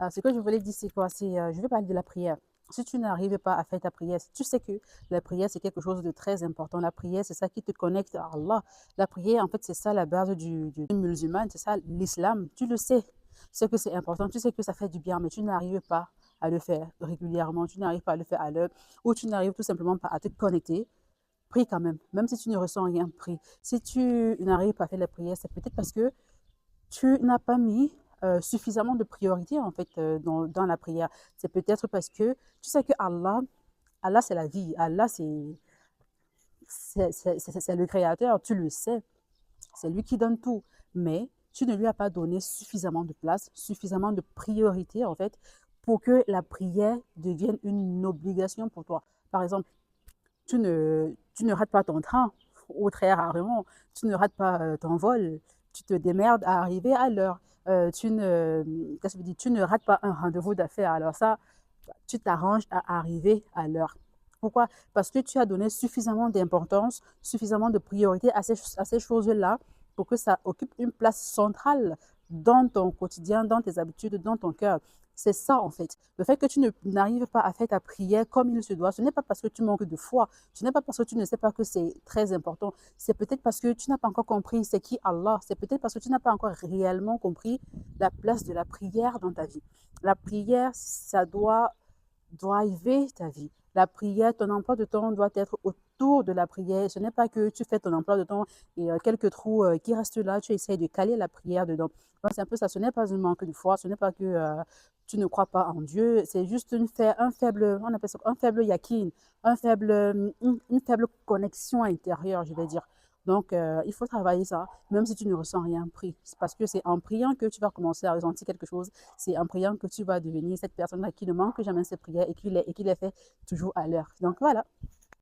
Ce que je voulais dire, c'est quoi? Je vais parler de la prière. Si tu n'arrives pas à faire ta prière, si tu sais que la prière, c'est quelque chose de très important. La prière, c'est ça qui te connecte à Allah. La prière, en fait, c'est ça la base du musulman, c'est ça l'islam. Tu le sais. Tu sais que c'est important, tu sais que ça fait du bien, mais tu n'arrives pas à le faire régulièrement, tu n'arrives pas à le faire à l'heure, ou tu n'arrives tout simplement pas à te connecter. Prie quand même, même si tu ne ressens rien, prie. Si tu n'arrives pas à faire la prière, c'est peut-être parce que tu n'as pas mis suffisamment de priorité en fait dans la prière. C'est peut-être parce que tu sais que Allah c'est la vie, Allah c'est le créateur, tu le sais, c'est lui qui donne tout, mais tu ne lui as pas donné suffisamment de place, suffisamment de priorité en fait pour que la prière devienne une obligation pour toi. Par exemple, tu ne rates pas ton train, ou très rarement, tu ne rates pas ton vol, tu te démerdes à arriver à l'heure. Qu'est-ce que je dis, tu ne rates pas un rendez-vous d'affaires. Alors ça, tu t'arranges à arriver à l'heure. Pourquoi? Parce que tu as donné suffisamment d'importance, suffisamment de priorité à ces choses-là pour que ça occupe une place centrale dans ton quotidien, dans tes habitudes, dans ton cœur. C'est ça en fait. Le fait que tu n'arrives pas à faire ta prière comme il se doit, ce n'est pas parce que tu manques de foi, ce n'est pas parce que tu ne sais pas que c'est très important, c'est peut-être parce que tu n'as pas encore compris c'est qui Allah, c'est peut-être parce que tu n'as pas encore réellement compris la place de la prière dans ta vie. La prière, ça doit driver ta vie. La prière, ton emploi de temps doit être autour de la prière. Ce n'est pas que tu fais ton emploi de temps et quelques trous qui restent là, tu essayes de caler la prière dedans. C'est un peu ça. Ce n'est pas un manque de foi, ce n'est pas que tu ne crois pas en Dieu. C'est juste un faible, on appelle ça un faible yakin, une faible connexion intérieure, je vais dire. Donc, il faut travailler ça, même si tu ne ressens rien, prie. Parce que c'est en priant que tu vas commencer à ressentir quelque chose. C'est en priant que tu vas devenir cette personne-là qui ne manque jamais ses prières et qui les fait toujours à l'heure. Donc, voilà.